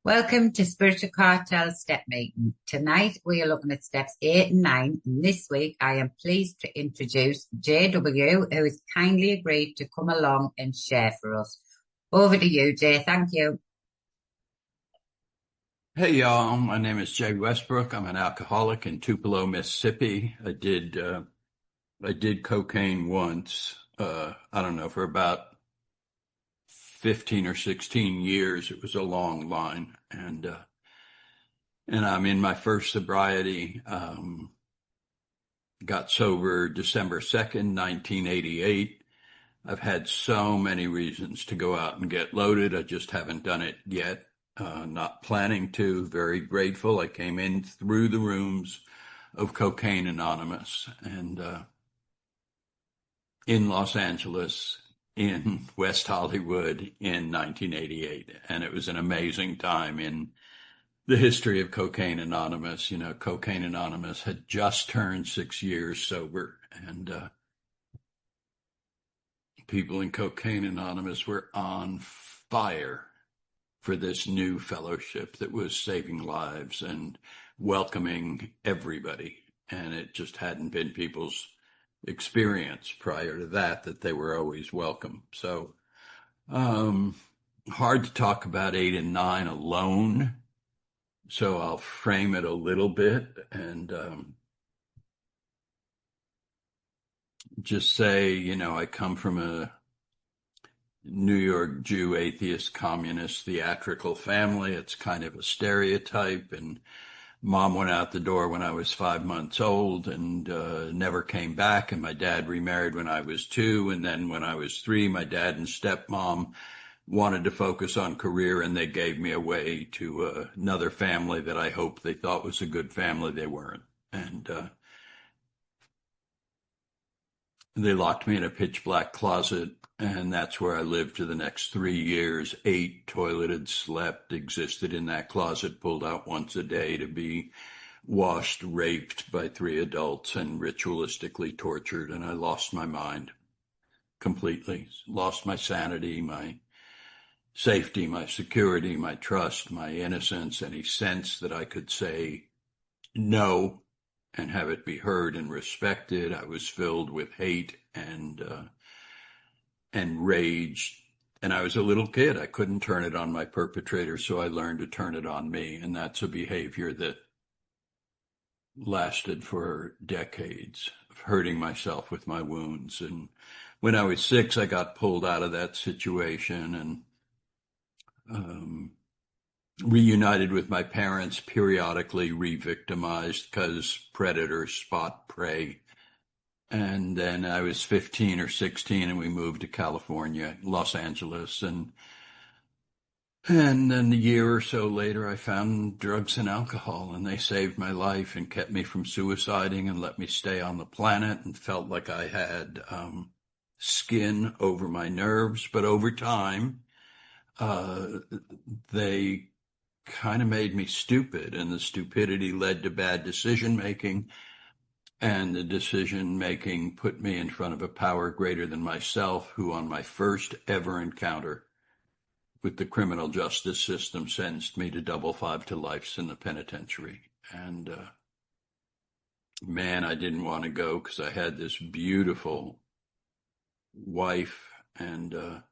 Welcome to Spiritual Cartel Step Meeting. Tonight we are looking at steps 8 and 9, and this week I am pleased to introduce JW, who has kindly agreed to come along and share for us. Over to you, Jay. Thank you. Hey y'all, my name is Jay Westbrook. I'm an alcoholic in Tupelo, Mississippi. I did cocaine once. I don't know, for about 15 or 16 years. It was a long line, and I'm in my first sobriety. Got sober December 2nd, 1988. I've had so many reasons to go out and get loaded. I just haven't done it yet. Not planning to. Very grateful. I came in through the rooms of Cocaine Anonymous and in Los Angeles, in West Hollywood in 1988. And it was an amazing time in the history of Cocaine Anonymous. You know, Cocaine Anonymous had just turned 6 years sober, and people in Cocaine Anonymous were on fire for this new fellowship that was saving lives and welcoming everybody. And it just hadn't been people's experience prior to that they were always welcome. So, hard to talk about 8 and 9 alone. So I'll frame it a little bit and just say, you know, I come from a New York Jew, atheist, communist, theatrical family. It's kind of a stereotype. And mom went out the door when I was 5 months old and never came back. And my dad remarried when I was 2. And then when I was 3, my dad and stepmom wanted to focus on career, and they gave me away to another family that I hoped they thought was a good family. They weren't. And they locked me in a pitch black closet, and that's where I lived for the next 3 years. Ate, toileted, slept, existed in that closet, pulled out once a day to be washed, raped by 3 adults, and ritualistically tortured. And I lost my mind completely, lost my sanity, my safety, my security, my trust, my innocence, any sense that I could say no and have it be heard and respected. I was filled with hate and rage. And I was a little kid. I couldn't turn it on my perpetrator, so I learned to turn it on me. And that's a behavior that lasted for decades, of hurting myself with my wounds. And when I was 6, I got pulled out of that situation and reunited with my parents, periodically re-victimized because predators spot prey. And then I was 15 or 16 and we moved to California, Los Angeles. And then a year or so later, I found drugs and alcohol, and they saved my life and kept me from suiciding and let me stay on the planet, and felt like I had skin over my nerves. But over time, they kind of made me stupid, and the stupidity led to bad decision making, and the decision making put me in front of a power greater than myself, who on my first ever encounter with the criminal justice system sentenced me to double 5 to life in the penitentiary. And man, I didn't want to go because I had this beautiful wife, and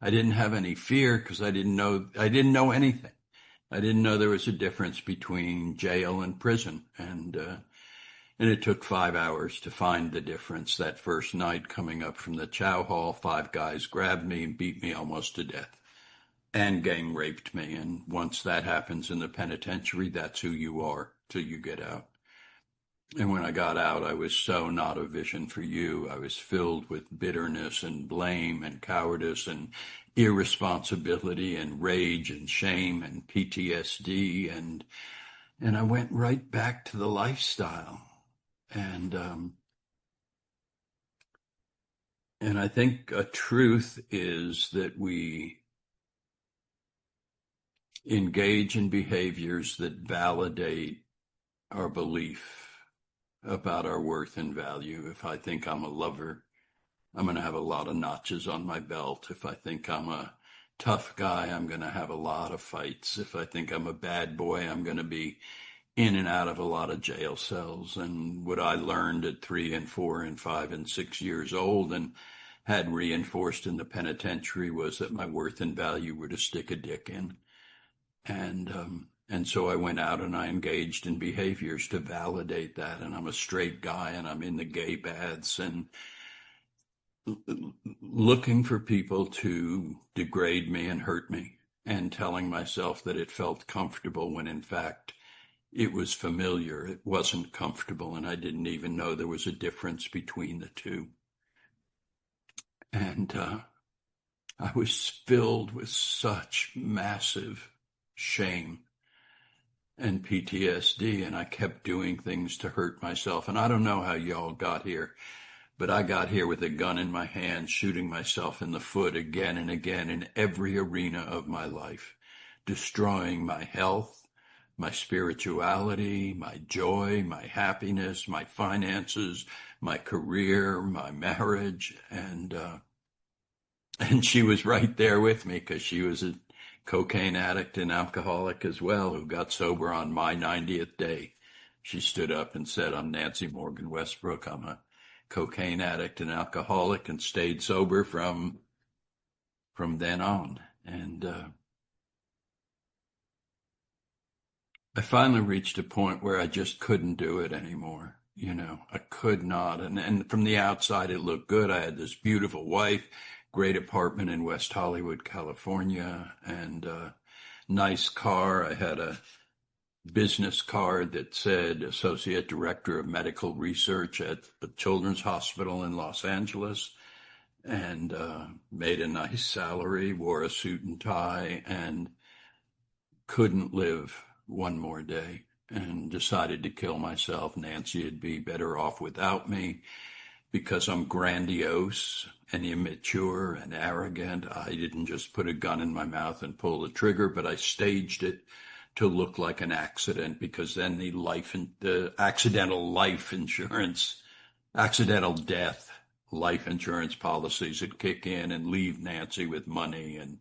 I didn't have any fear because I didn't know anything. I didn't know there was a difference between jail and prison. And it took 5 hours to find the difference. That first night coming up from the chow hall, 5 guys grabbed me and beat me almost to death and gang raped me. And once that happens in the penitentiary, that's who you are till you get out. And when I got out, I was so not a vision for you. I was filled with bitterness and blame and cowardice and irresponsibility and rage and shame and PTSD. And I went right back to the lifestyle. And I think a truth is that we engage in behaviors that validate our belief about our worth and value. If I think I'm a lover, I'm going to have a lot of notches on my belt. If I think I'm a tough guy, I'm going to have a lot of fights. If I think I'm a bad boy, I'm going to be in and out of a lot of jail cells. And what I learned at 3 and 4 and 5 and 6 years old and had reinforced in the penitentiary was that my worth and value were to stick a dick in. And so I went out and I engaged in behaviors to validate that. And I'm a straight guy and I'm in the gay baths and looking for people to degrade me and hurt me and telling myself that it felt comfortable when in fact it was familiar. It wasn't comfortable, and I didn't even know there was a difference between the two. And I was filled with such massive shame and PTSD, and I kept doing things to hurt myself. And I don't know how y'all got here, but I got here with a gun in my hand, shooting myself in the foot again and again in every arena of my life, destroying my health, my spirituality, my joy, my happiness, my finances, my career, my marriage. And she was right there with me because she was a cocaine addict and alcoholic as well, who got sober on my 90th day. She stood up and said, "I'm Nancy Morgan Westbrook. I'm a cocaine addict and alcoholic," and stayed sober from then on. And I finally reached a point where I just couldn't do it anymore. I could not. And from the outside, it looked good. I had this beautiful wife, great apartment in West Hollywood, California, and nice car. I had a business card that said Associate Director of Medical Research at the Children's Hospital in Los Angeles, and made a nice salary, wore a suit and tie, and couldn't live one more day, and decided to kill myself. Nancy would be better off without me because I'm grandiose and immature and arrogant. I didn't just put a gun in my mouth and pull the trigger, but I staged it to look like an accident, because then the accidental death life insurance policies would kick in and leave Nancy with money. And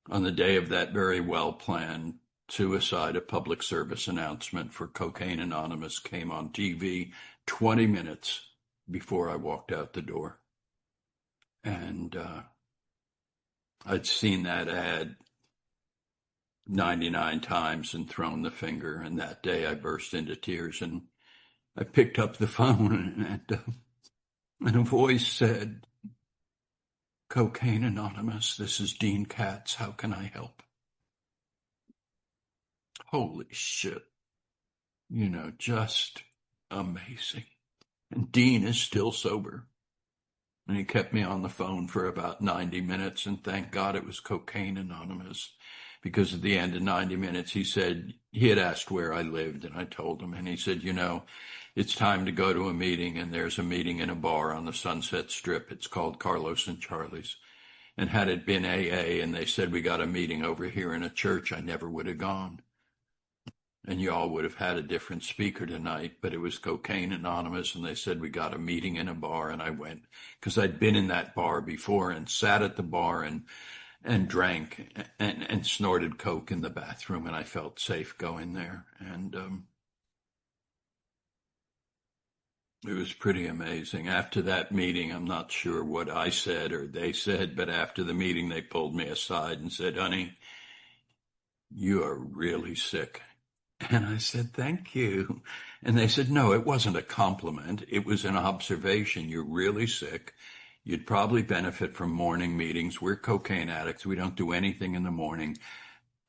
on the day of that very well-planned suicide, a public service announcement for Cocaine Anonymous came on TV 20 minutes before I walked out the door. And I'd seen that ad 99 times and thrown the finger. And that day I burst into tears, and I picked up the phone and a voice said, "Cocaine Anonymous, this is Dean Katz. How can I help?" Holy shit. Just amazing. And Dean is still sober. And he kept me on the phone for about 90 minutes, and thank God it was Cocaine Anonymous, because at the end of 90 minutes, he said, he had asked where I lived, and I told him, and he said, it's time to go to a meeting, and there's a meeting in a bar on the Sunset Strip. It's called Carlos and Charlie's. And had it been AA and they said, we got a meeting over here in a church, I never would have gone. And y'all would have had a different speaker tonight, but it was Cocaine Anonymous, and they said we got a meeting in a bar, and I went because I'd been in that bar before and sat at the bar and drank and snorted coke in the bathroom, and I felt safe going there. And it was pretty amazing. After that meeting, I'm not sure what I said or they said, but after the meeting, they pulled me aside and said, "Honey, you are really sick." And I said, "Thank you." And they said, "No, it wasn't a compliment. It was an observation. You're really sick. You'd probably benefit from morning meetings. We're cocaine addicts. We don't do anything in the morning.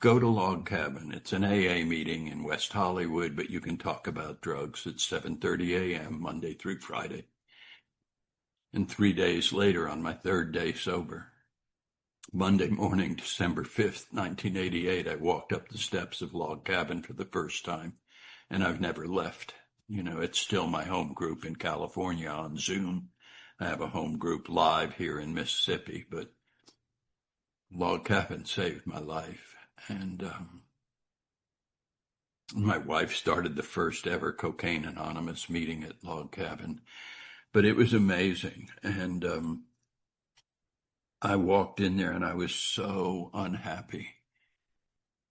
Go to Log Cabin. It's an AA meeting in West Hollywood, but you can talk about drugs. It's 7:30 a.m. Monday through Friday." And 3 days later, on my third day sober, Monday morning, December 5th, 1988, I walked up the steps of Log Cabin for the first time, and I've never left. It's still my home group in California on Zoom. I have a home group live here in Mississippi, but Log Cabin saved my life. And my wife started the first ever Cocaine Anonymous meeting at Log Cabin, but it was amazing. And I walked in there and I was so unhappy,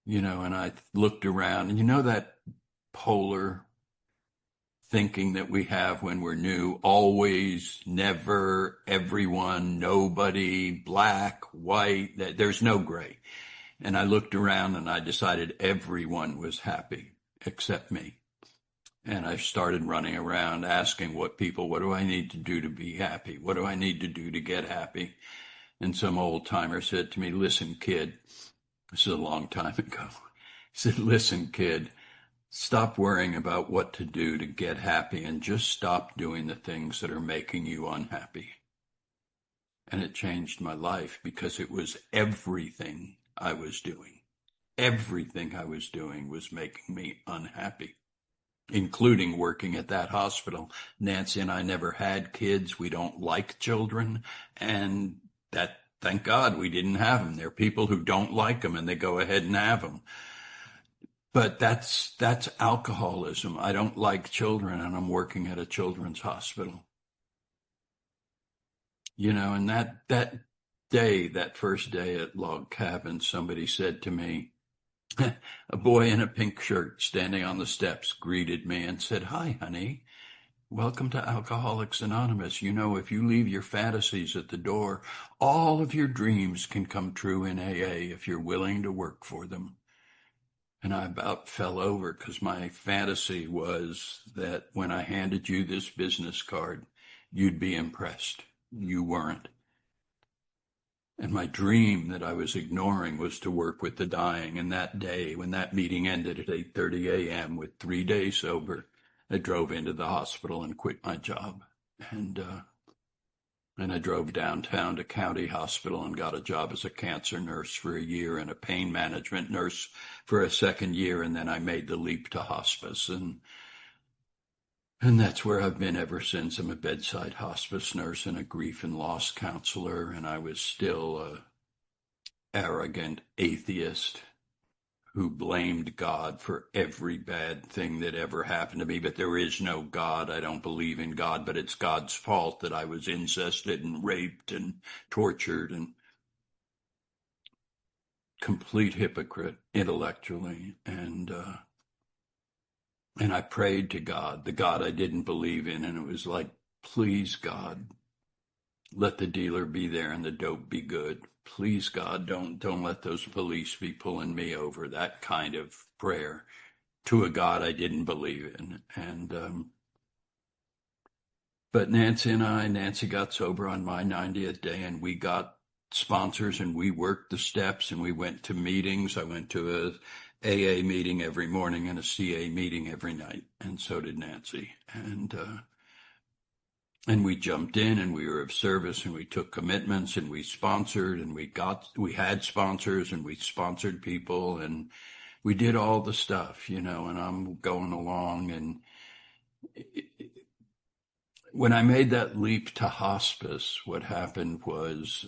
and I looked around, and that polar thinking that we have when we're new: always, never, everyone, nobody, black, white, that there's no gray. And I looked around and I decided everyone was happy except me. And I started running around asking what do I need to do to be happy? What do I need to do to get happy? And some old timer said to me, "Listen, kid," this is a long time ago. He said, "Listen, kid, stop worrying about what to do to get happy and just stop doing the things that are making you unhappy." And it changed my life, because it was everything I was doing. Everything I was doing was making me unhappy, including working at that hospital. Nancy and I never had kids. We don't like children. And that, thank God we didn't have them. There are people who don't like them and they go ahead and have them. But that's alcoholism. I don't like children, and I'm working at a children's hospital. And that day, that first day at Log Cabin, somebody said to me, a boy in a pink shirt standing on the steps greeted me and said, "Hi, honey. Welcome to Alcoholics Anonymous. If you leave your fantasies at the door, all of your dreams can come true in AA if you're willing to work for them." And I about fell over, because my fantasy was that when I handed you this business card, you'd be impressed. You weren't. And my dream that I was ignoring was to work with the dying. And that day, when that meeting ended at 8:30 a.m. with 3 days sober, I drove into the hospital and quit my job. And I drove downtown to County Hospital and got a job as a cancer nurse for a year and a pain management nurse for a second year. And then I made the leap to hospice. And that's where I've been ever since. I'm a bedside hospice nurse and a grief and loss counselor. And I was still a arrogant atheist who blamed God for every bad thing that ever happened to me. But there is no God. I don't believe in God, but it's God's fault that I was incested and raped and tortured, and complete hypocrite intellectually. And I prayed to God, the God I didn't believe in. And it was like, "Please, God, let the dealer be there and the dope be good. Please, God, don't let those police be pulling me over." That kind of prayer to a God I didn't believe in. But Nancy got sober on my 90th day, and we got sponsors, and we worked the steps, and we went to meetings. I went to a AA meeting every morning and a CA meeting every night, and so did Nancy. And we jumped in, and we were of service, and we took commitments, and we sponsored, and we had sponsors, and we sponsored people, and we did all the stuff, and I'm going along. And when I made that leap to hospice, what happened was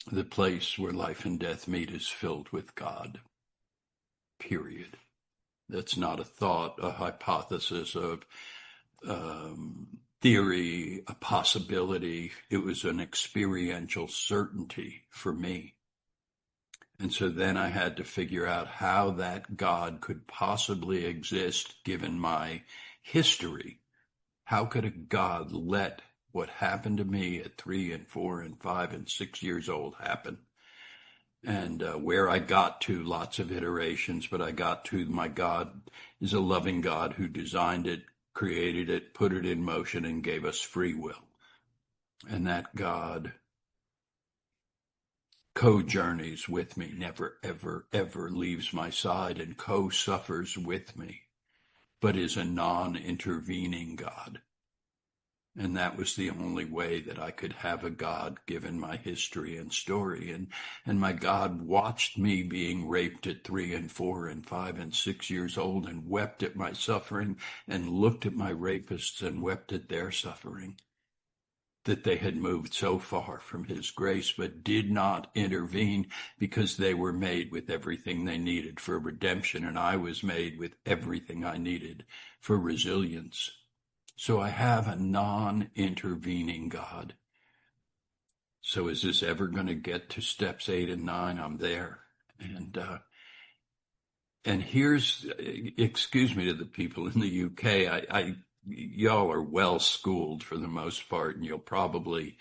the place where life and death meet is filled with God, period. That's not a thought, a hypothesis, of theory, a possibility. It was an experiential certainty for me. And so then I had to figure out how that God could possibly exist given my history. How could a God let what happened to me at 3 and 4 and 5 and 6 years old happen? And where I got to, lots of iterations, but I got to, my God is a loving God who designed it, created it, put it in motion, and gave us free will. And that God co-journeys with me, never, ever, ever leaves my side, and co-suffers with me, but is a non-intervening God. And that was the only way that I could have a God, given my history and story. And my God watched me being raped at 3 and 4 and 5 and 6 years old, and wept at my suffering, and looked at my rapists and wept at their suffering, that they had moved so far from his grace, but did not intervene, because they were made with everything they needed for redemption, and I was made with everything I needed for resilience. So I have a non-intervening God So is this ever going to get to steps 8 and 9? I'm there. And here's, excuse me to the people in the UK, y'all are well schooled for the most part, and you'll probably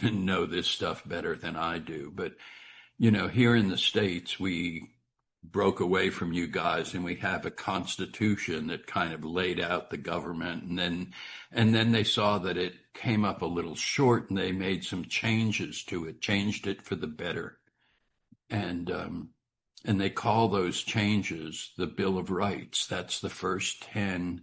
know this stuff better than I do. But, here in the States, we broke away from you guys and we have a constitution that kind of laid out the government. And then they saw that it came up a little short and they made some changes to it, changed it for the better. And they call those changes the Bill of Rights. That's the first 10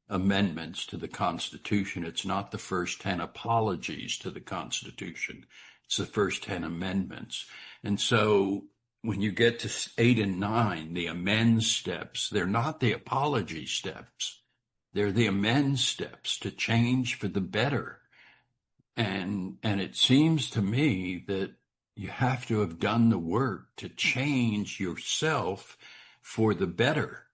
amendments to the Constitution. It's not the first 10 apologies to the Constitution. It's the first 10 amendments. And so when you get to 8 and 9, the amend steps, they're not the apology steps. They're the amend steps to change for the better. And it seems to me that you have to have done the work to change yourself for the better,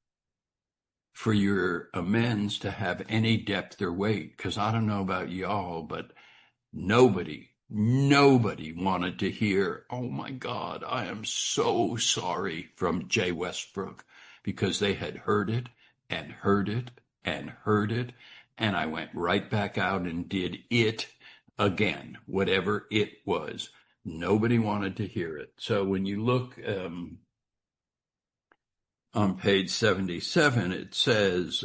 for your amends to have any depth or weight. Because I don't know about y'all, but nobody wanted to hear, "Oh my God, I am so sorry," from Jay Westbrook, because they had heard it and heard it and heard it. And I went right back out and did it again, whatever it was. Nobody wanted to hear it. So when you look on page 77, it says,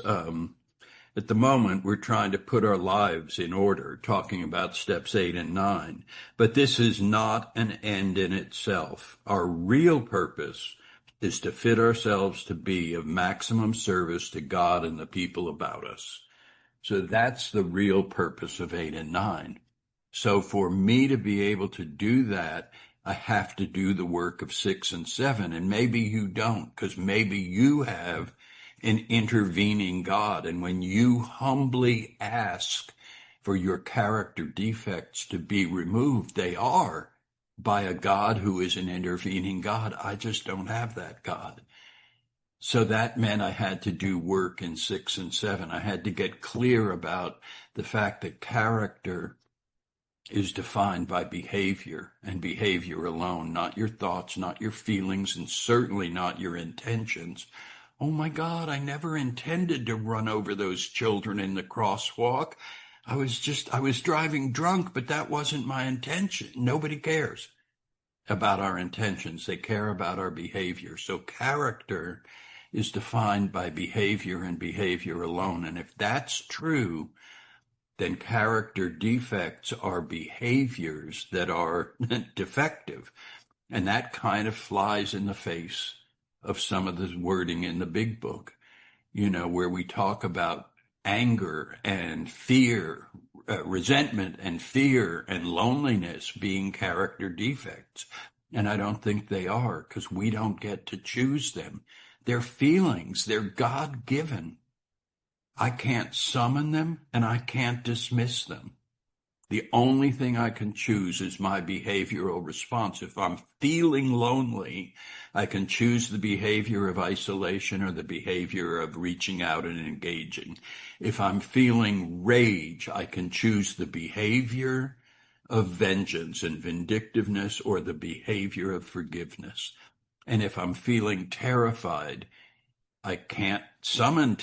at the moment, we're trying to put our lives in order, talking about steps 8 and 9. But this is not an end in itself. Our real purpose is to fit ourselves to be of maximum service to God and the people about us. So that's the real purpose of 8 and 9. So for me to be able to do that, I have to do the work of 6 and 7. And maybe you don't, because maybe you have an intervening God. And when you humbly ask for your character defects to be removed, they are by a God who is an intervening God. I just don't have that God. So that meant I had to do work in 6 and 7. I had to get clear about the fact that character is defined by behavior and behavior alone, not your thoughts, not your feelings, and certainly not your intentions. Oh my God, I never intended to run over those children in the crosswalk. I was driving drunk, but that wasn't my intention. Nobody cares about our intentions. They care about our behavior. So character is defined by behavior and behavior alone. And if that's true, then character defects are behaviors that are defective. And that kind of flies in the face of some of the wording in the big book, where we talk about anger and fear, resentment and fear and loneliness being character defects. And I don't think they are, because we don't get to choose them. They're feelings. They're God-given. I can't summon them and I can't dismiss them. The only thing I can choose is my behavioral response. If I'm feeling lonely, I can choose the behavior of isolation or the behavior of reaching out and engaging. If I'm feeling rage, I can choose the behavior of vengeance and vindictiveness or the behavior of forgiveness. And if I'm feeling terrified, I can't summon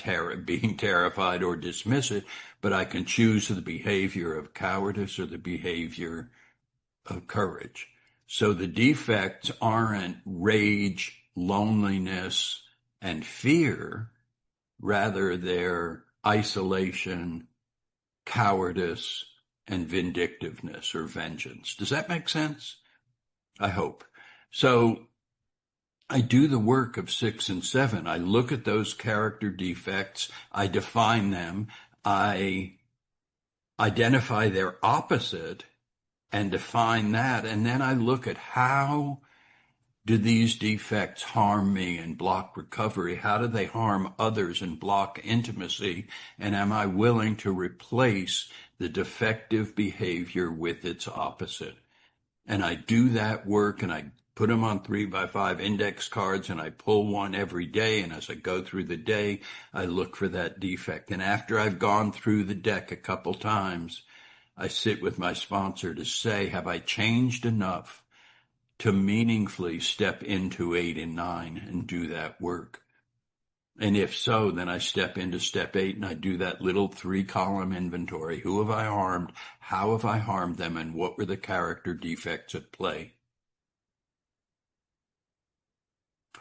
being terrified or dismiss it, but I can choose the behavior of cowardice or the behavior of courage. So the defects aren't rage, loneliness, and fear. Rather, they're isolation, cowardice, and vindictiveness or vengeance. Does that make sense? I hope. So I do the work of 6 and 7. I look at those character defects. I define them. I identify their opposite and define that. And then I look at how do these defects harm me and block recovery? How do they harm others and block intimacy? And am I willing to replace the defective behavior with its opposite? And I do that work, and I put them on 3x5 index cards, and I pull one every day. And as I go through the day, I look for that defect. And after I've gone through the deck a couple times, I sit with my sponsor to say, have I changed enough to meaningfully step into 8 and 9 and do that work? And if so, then I step into step 8 and I do that little 3-column inventory. Who have I harmed? How have I harmed them? And what were the character defects at play?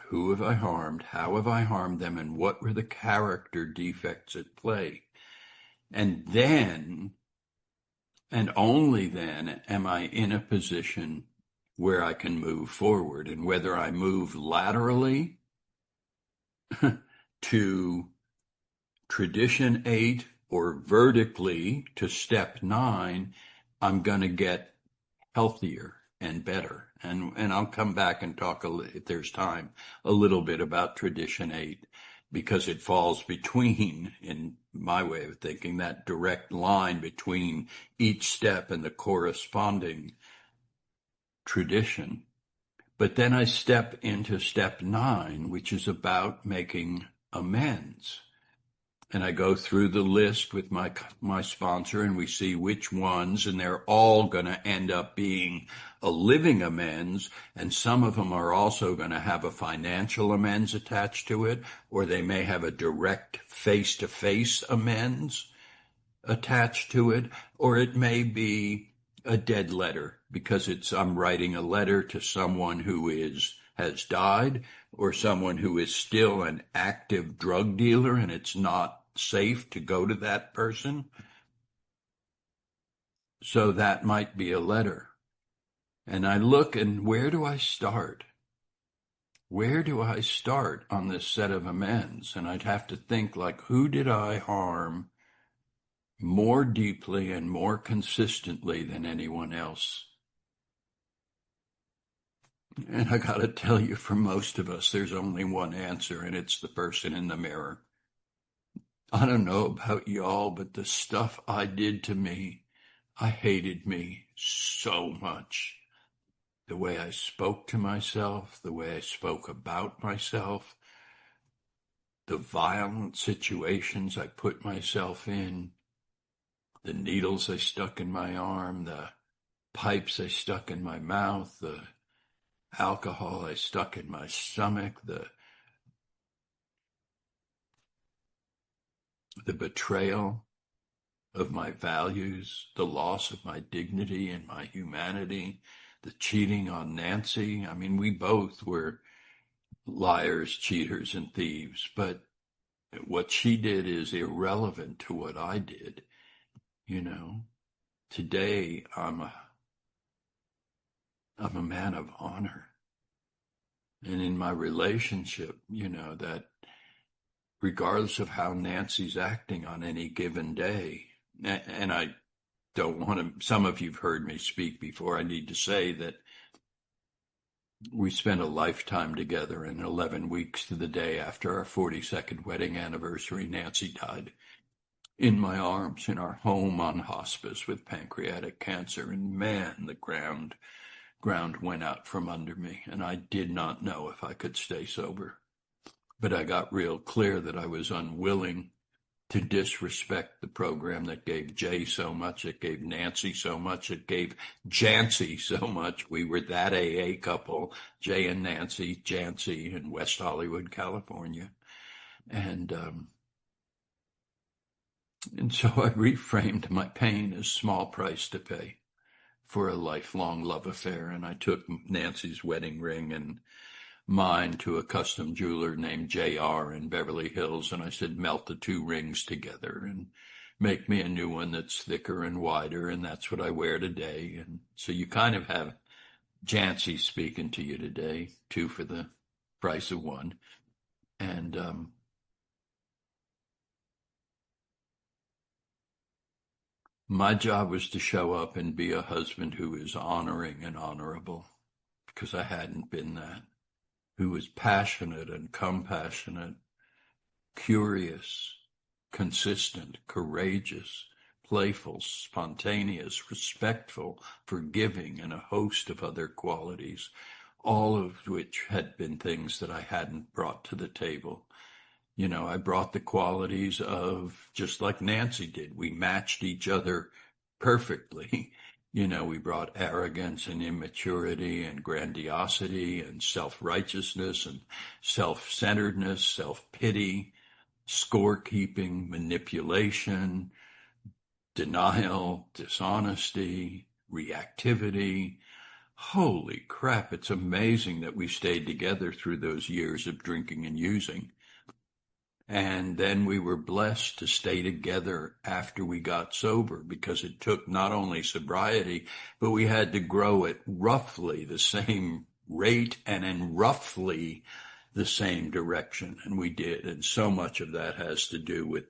Who have I harmed? How have I harmed them? And what were the character defects at play? And then, and only then, am I in a position where I can move forward. And whether I move laterally to tradition 8 or vertically to step 9, I'm going to get healthier and better. And I'll come back and talk, if there's time, a little bit about tradition 8, because it falls between, in my way of thinking, that direct line between each step and the corresponding tradition. But then I step into step 9, which is about making amends. And I go through the list with my sponsor, and we see which ones, and they're all going to end up being a living amends, and some of them are also going to have a financial amends attached to it, or they may have a direct face-to-face amends attached to it, or it may be a dead letter, because I'm writing a letter to someone who has died, or someone who is still an active drug dealer, and it's not safe to go to that person. So that might be a letter. And I look, and where do I start? Where do I start on this set of amends? And I'd have to think, like, who did I harm more deeply and more consistently than anyone else? And I got to tell you, for most of us, there's only one answer, and it's the person in the mirror. I don't know about y'all, but the stuff I did to me, I hated me so much. The way I spoke to myself, the way I spoke about myself, the violent situations I put myself in, the needles I stuck in my arm, the pipes I stuck in my mouth, the alcohol I stuck in my stomach, the betrayal of my values, the loss of my dignity and my humanity, the cheating on Nancy. I mean, we both were liars, cheaters, and thieves, but what she did is irrelevant to what I did. You know, today I'm a man of honor. And in my relationship, that regardless of how Nancy's acting on any given day, and I don't want to, some of you've heard me speak before, I need to say that we spent a lifetime together, and 11 weeks to the day after our 42nd wedding anniversary, Nancy died in my arms in our home on hospice with pancreatic cancer. And man, the ground went out from under me, and I did not know if I could stay sober. But I got real clear that I was unwilling to disrespect the program that gave Jay so much, it gave Nancy so much, it gave Jancy so much. We were that AA couple, Jay and Nancy, Jancy in West Hollywood, California. And so I reframed my pain as small price to pay for a lifelong love affair. And I took Nancy's wedding ring and mine to a custom jeweler named JR in Beverly Hills. And I said, melt the two rings together and make me a new one that's thicker and wider. And that's what I wear today. And so you kind of have Jancy speaking to you today, 2 for the price of 1. And my job was to show up and be a husband who is honoring and honorable, because I hadn't been that. Who was passionate and compassionate, curious, consistent, courageous, playful, spontaneous, respectful, forgiving, and a host of other qualities, all of which had been things that I hadn't brought to the table. I brought the qualities of, just like Nancy did, we matched each other perfectly. We brought arrogance and immaturity and grandiosity and self-righteousness and self-centeredness, self-pity, scorekeeping, manipulation, denial, dishonesty, reactivity. Holy crap, it's amazing that we stayed together through those years of drinking and using. And then we were blessed to stay together after we got sober, because it took not only sobriety, but we had to grow at roughly the same rate and in roughly the same direction. And we did. And so much of that has to do with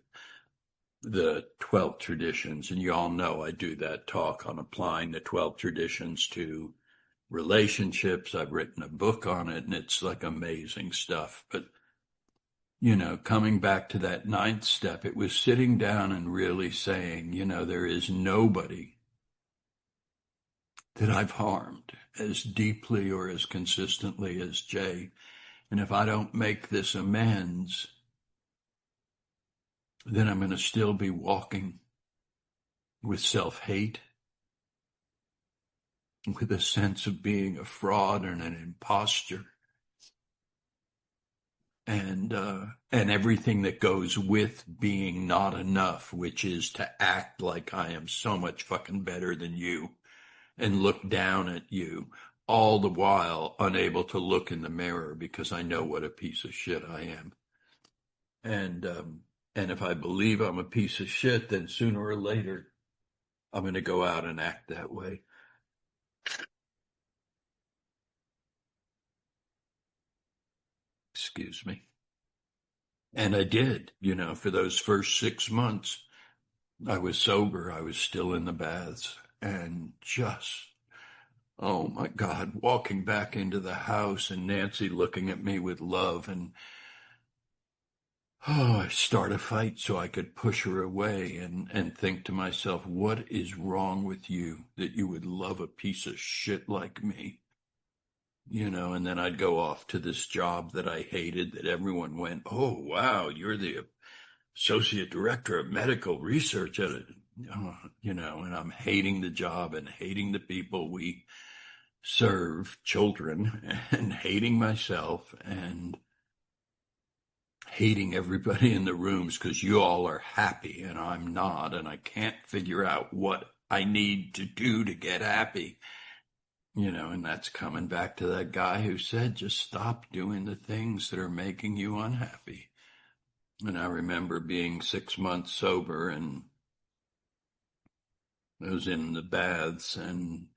the 12 traditions. And you all know I do that talk on applying the 12 traditions to relationships. I've written a book on it, and it's like amazing stuff. But coming back to that ninth step, it was sitting down and really saying, there is nobody that I've harmed as deeply or as consistently as Jay. And if I don't make this amends, then I'm going to still be walking with self-hate, with a sense of being a fraud and an imposter. And everything that goes with being not enough, which is to act like I am so much fucking better than you and look down at you, all the while unable to look in the mirror because I know what a piece of shit I am. And if I believe I'm a piece of shit, then sooner or later I'm going to go out and act that way. Excuse me. And I did, for those first 6 months, I was sober. I was still in the baths, and just, oh my God, walking back into the house and Nancy looking at me with love, and I start a fight so I could push her away and think to myself, what is wrong with you that you would love a piece of shit like me? And then I'd go off to this job that I hated, that everyone went, oh, wow, you're the associate director of medical research at it, and I'm hating the job and hating the people we serve, children, and hating myself and hating everybody in the rooms because you all are happy and I'm not, and I can't figure out what I need to do to get happy. And that's coming back to that guy who said, just stop doing the things that are making you unhappy. And I remember being 6 months sober, and I was in the baths, and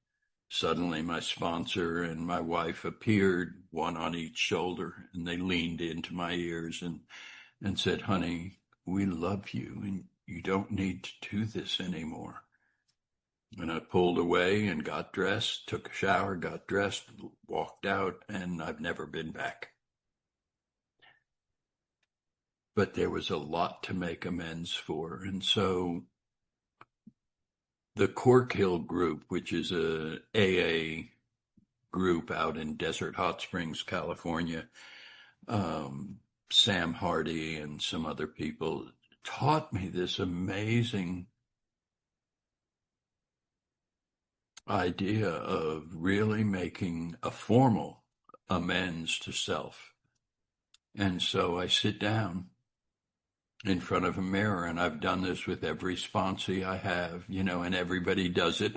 suddenly my sponsor and my wife appeared, one on each shoulder, and they leaned into my ears and said, honey, we love you, and you don't need to do this anymore. And I pulled away and got dressed, took a shower, got dressed, walked out, and I've never been back. But there was a lot to make amends for. And so the Cork Hill group, which is a AA group out in Desert Hot Springs, California, Sam Hardy and some other people taught me this amazing idea of really making a formal amends to self. And so I sit down in front of a mirror, and I've done this with every sponsee I have, and everybody does it.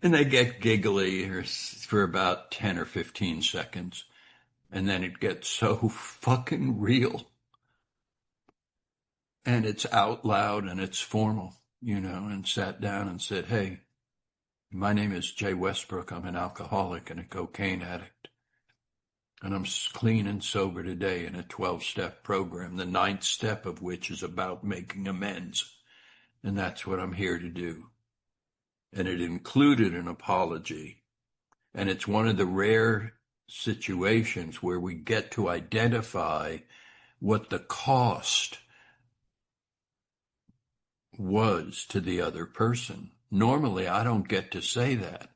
And they get giggly for about 10 or 15 seconds. And then it gets so fucking real. And it's out loud and it's formal, and sat down and said, hey, my name is Jay Westbrook. I'm an alcoholic and a cocaine addict. And I'm clean and sober today in a 12-step program, the 9th step of which is about making amends. And that's what I'm here to do. And it included an apology. And it's one of the rare situations where we get to identify what the cost was to the other person. Normally, I don't get to say that.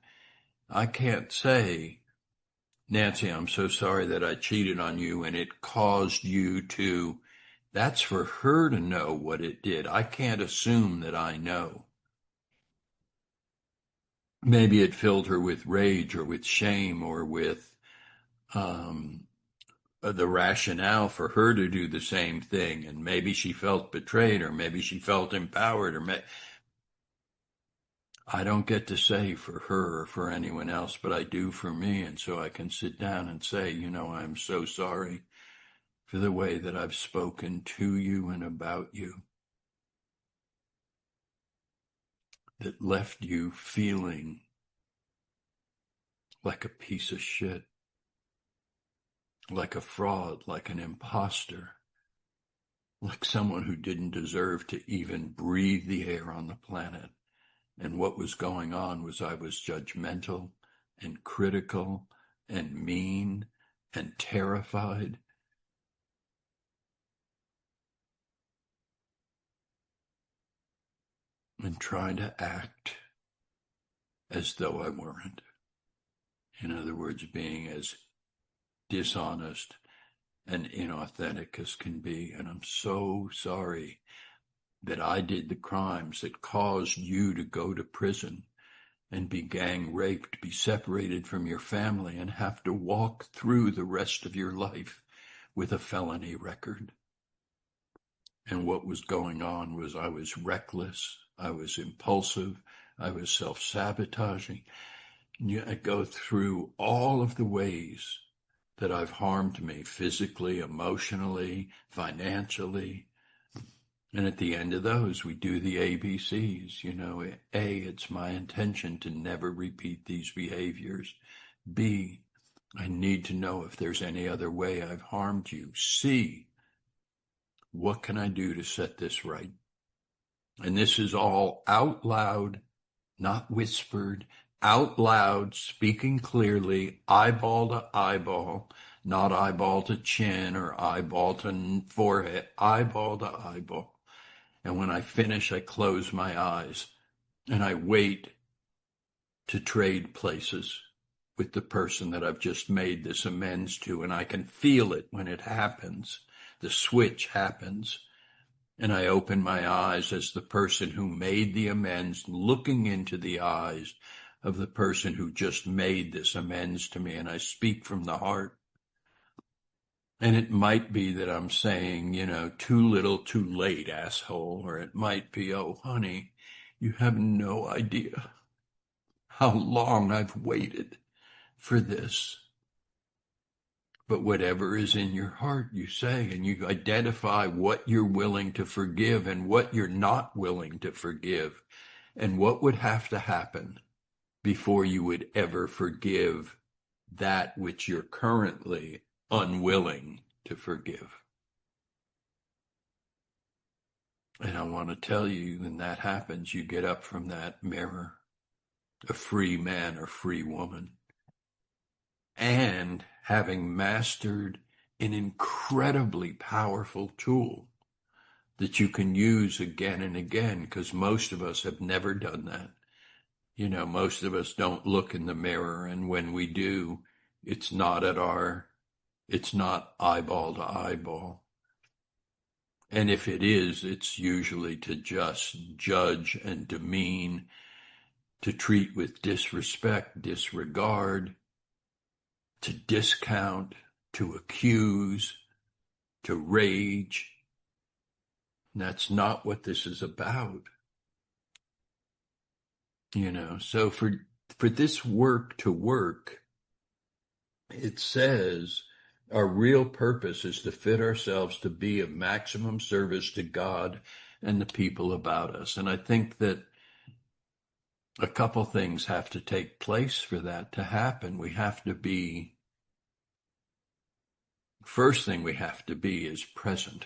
I can't say, Nancy, I'm so sorry that I cheated on you and it caused you to. That's for her to know what it did. I can't assume that I know. maybe it filled her with rage or with shame or with um, the rationale for her to do the same thing. And maybe she felt betrayed, or maybe she felt empowered, I don't get to say for her or for anyone else, but I do for me. And so I can sit down and say, I'm so sorry for the way that I've spoken to you and about you, that left you feeling like a piece of shit, like a fraud, like an imposter, like someone who didn't deserve to even breathe the air on the planet. And what was going on was I was judgmental and critical and mean and terrified. And trying to act as though I weren't. In other words, being as dishonest and inauthentic as can be. And I'm so sorry that I did the crimes that caused you to go to prison and be gang raped, be separated from your family, and have to walk through the rest of your life with a felony record. And what was going on was I was reckless, I was impulsive, I was self-sabotaging. I go through all of the ways that I've harmed me physically, emotionally, financially. And at the end of those, we do the ABCs. A, it's my intention to never repeat these behaviors. B, I need to know if there's any other way I've harmed you. C, what can I do to set this right? And this is all out loud, not whispered, out loud, speaking clearly, eyeball to eyeball, not eyeball to chin or eyeball to forehead, eyeball to eyeball. And when I finish, I close my eyes and I wait to trade places with the person that I've just made this amends to. And I can feel it when it happens. The switch happens. And I open my eyes as the person who made the amends, looking into the eyes of the person who just made this amends to me. And I speak from the heart. And it might be that I'm saying, too little, too late, asshole. Or it might be, oh, honey, you have no idea how long I've waited for this. But whatever is in your heart, you say, and you identify what you're willing to forgive and what you're not willing to forgive, and what would have to happen before you would ever forgive that which you're currently unwilling to forgive. And I want to tell you, when that happens, you get up from that mirror, a free man or free woman, and having mastered an incredibly powerful tool that you can use again and again, because most of us have never done that. Most of us don't look in the mirror, and when we do, it's not eyeball to eyeball. And if it is, it's usually to just judge and demean, to treat with disrespect, disregard, to discount, to accuse, to rage. And that's not what this is about. So for this work to work, it says our real purpose is to fit ourselves to be of maximum service to God and the people about us. And I think that a couple things have to take place for that to happen. First thing we have to be is present.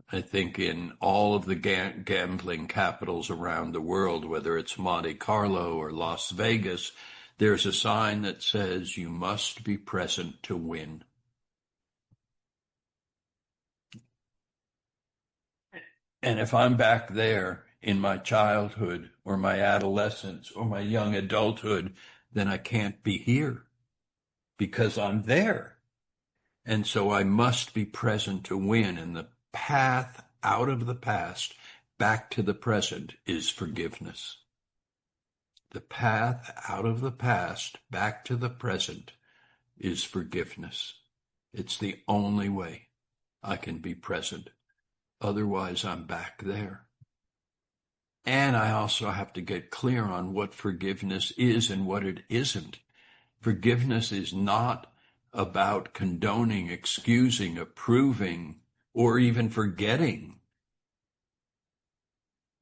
I think in all of the gambling capitals around the world, whether it's Monte Carlo or Las Vegas, there's a sign that says you must be present to win. And if I'm back there in my childhood or my adolescence or my young adulthood, then I can't be here because I'm there. And so I must be present to win. And the path out of the past back to the present is forgiveness. The path out of the past back to the present is forgiveness. It's the only way I can be present. Otherwise, I'm back there. And I also have to get clear on what forgiveness is and what it isn't. Forgiveness is not about condoning, excusing, approving, or even forgetting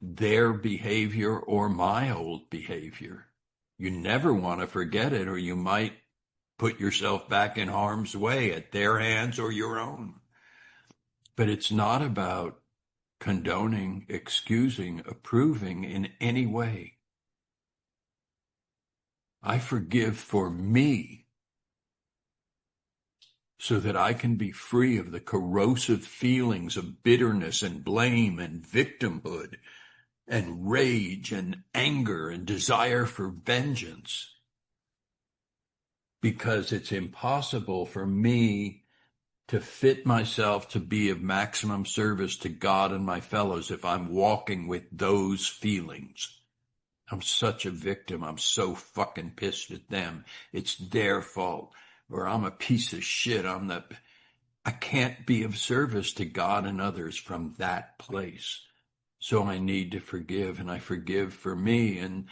their behavior or my old behavior. You never want to forget it, or you might put yourself back in harm's way at their hands or your own. But it's not about condoning, excusing, approving in any way. I forgive for me so that I can be free of the corrosive feelings of bitterness and blame and victimhood and rage and anger and desire for vengeance. Because it's impossible for me to fit myself to be of maximum service to God and my fellows if I'm walking with those feelings. I'm such a victim. I'm so fucking pissed at them. It's their fault. Or I'm a piece of shit. I can't be of service to God and others from that place. So I need to forgive, and I forgive for me. And,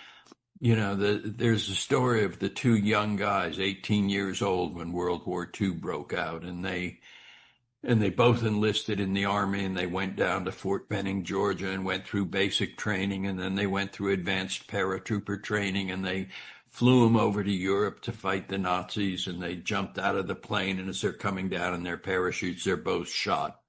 there's a story of the two young guys, 18 years old, when World War II broke out, and they both enlisted in the Army, and they went down to Fort Benning, Georgia, and went through basic training, and then they went through advanced paratrooper training, and they flew them over to Europe to fight the Nazis, and they jumped out of the plane, and as they're coming down in their parachutes, they're both shot,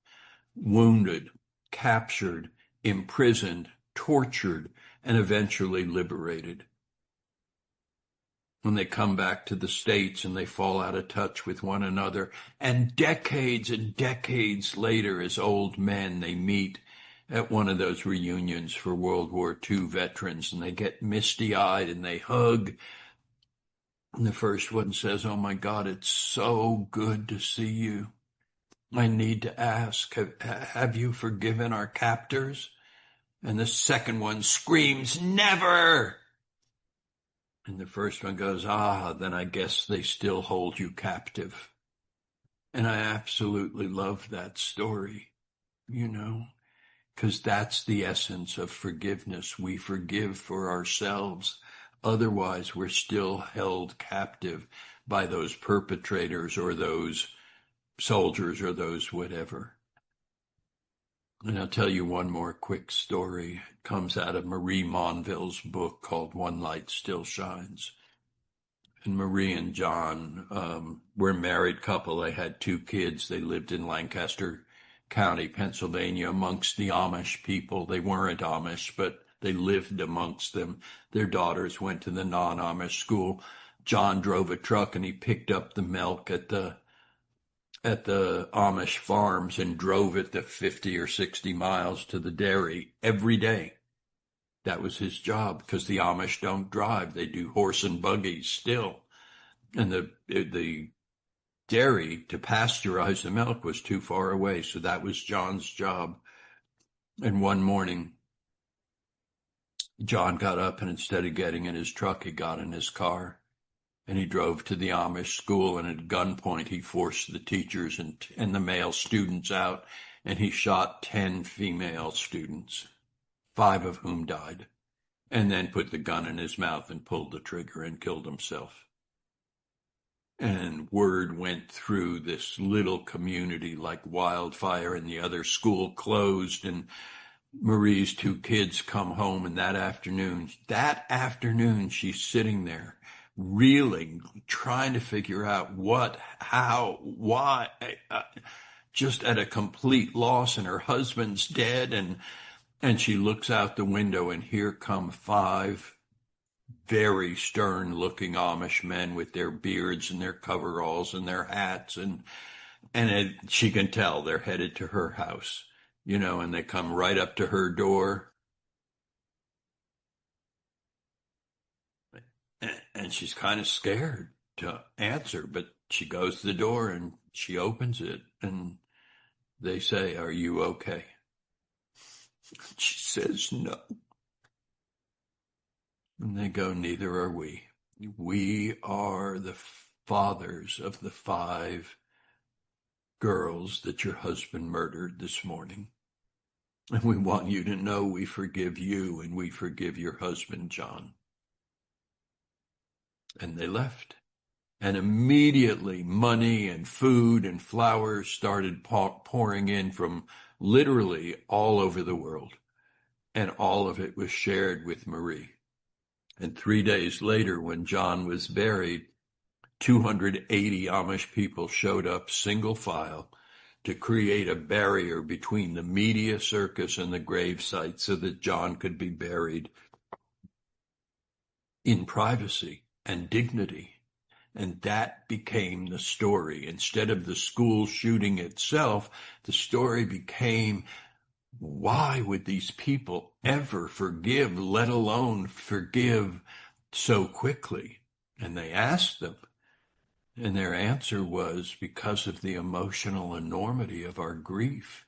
wounded, captured, imprisoned, tortured, and eventually liberated. When they come back to the States and they fall out of touch with one another, and decades later, as old men, they meet at one of those reunions for World War II veterans, and they get misty-eyed and they hug. And the first one says, "Oh my God, it's so good to see you. I need to ask, have you forgiven our captors?" And the second one screams, "Never!" And the first one goes, "Then I guess they still hold you captive." And I absolutely love that story, because that's the essence of forgiveness. We forgive for ourselves. Otherwise, we're still held captive by those perpetrators or those soldiers or those whatever. And I'll tell you one more quick story. It comes out of Marie Monville's book called One Light Still Shines. And Marie and John were a married couple. They had 2 kids. They lived in Lancaster County, Pennsylvania, amongst the Amish people. They weren't Amish, but they lived amongst them. Their daughters went to the non-Amish school. John drove a truck and he picked up the milk at the Amish farms and drove it the 50 or 60 miles to the dairy every day. That was his job, because the Amish don't drive. They do horse and buggies still. And the dairy to pasteurize the milk was too far away. So that was John's job. And one morning, John got up, and instead of getting in his truck, he got in his car. And he drove to the Amish school, and at gunpoint he forced the teachers and the male students out, and he shot 10 female students, 5 of whom died, and then put the gun in his mouth and pulled the trigger and killed himself. And word went through this little community like wildfire, and the other school closed, and Marie's 2 kids come home, and that afternoon she's sitting there reeling, trying to figure out what, how, why, just at a complete loss, and her husband's dead, and she looks out the window, and here come 5 very stern-looking Amish men with their beards and their coveralls and their hats, and she can tell they're headed to her house, and they come right up to her door. And she's kind of scared to answer, but she goes to the door and she opens it, and they say, "Are you okay?" She says, "No." And they go, neither are we. We are the fathers of the 5 girls that your husband murdered this morning. And we want you to know we forgive you and we forgive your husband, John. And they left. And immediately money and food and flowers started pouring in from literally all over the world. And all of it was shared with Marie. And 3 days later, when John was buried, 280 Amish people showed up single file to create a barrier between the media circus and the gravesite so that John could be buried in privacy and dignity. And that became the story. Instead of the school shooting itself, the story became, why would these people ever forgive, let alone forgive so quickly? And they asked them, and their answer was, because of the emotional enormity of our grief.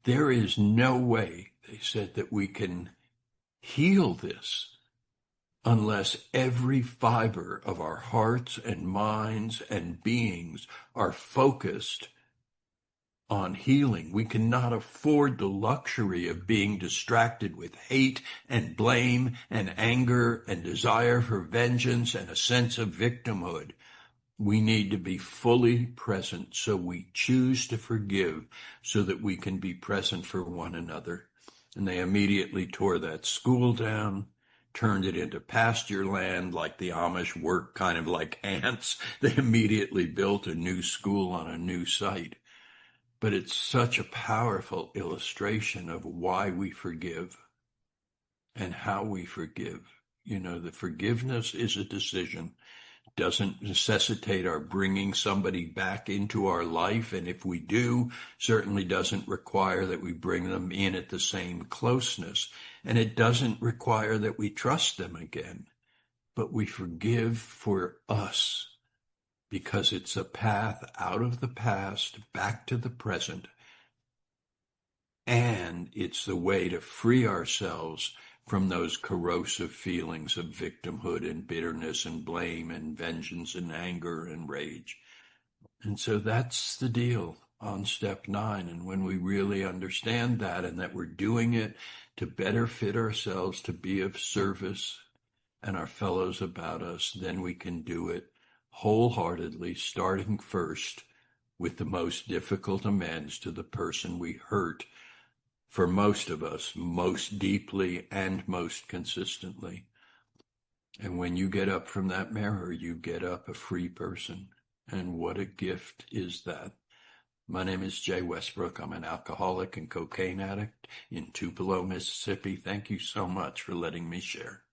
There is no way, they said, that we can heal this unless every fiber of our hearts and minds and beings are focused on healing. We cannot afford the luxury of being distracted with hate and blame and anger and desire for vengeance and a sense of victimhood. We need to be fully present, so we choose to forgive so that we can be present for one another. And they immediately tore that school down, turned it into pasture land, like the Amish work kind of like ants. They immediately built a new school on a new site. But it's such a powerful illustration of why we forgive and how we forgive. You know, the forgiveness is a decision. Doesn't necessitate our bringing somebody back into our life. And if we do, certainly doesn't require that we bring them in at the same closeness. And it doesn't require that we trust them again. But we forgive for us, because it's a path out of the past, back to the present. And it's the way to free ourselves from those corrosive feelings of victimhood and bitterness and blame and vengeance and anger and rage. And so that's the deal on step 9. And when we really understand that, and that we're doing it to better fit ourselves to be of service and our fellows about us, then we can do it wholeheartedly, starting first with the most difficult amends to the person we hurt, for most of us, most deeply and most consistently. And when you get up from that mirror, you get up a free person. And what a gift is that. My name is Jay Westbrook. I'm an alcoholic and cocaine addict in Tupelo, Mississippi. Thank you so much for letting me share.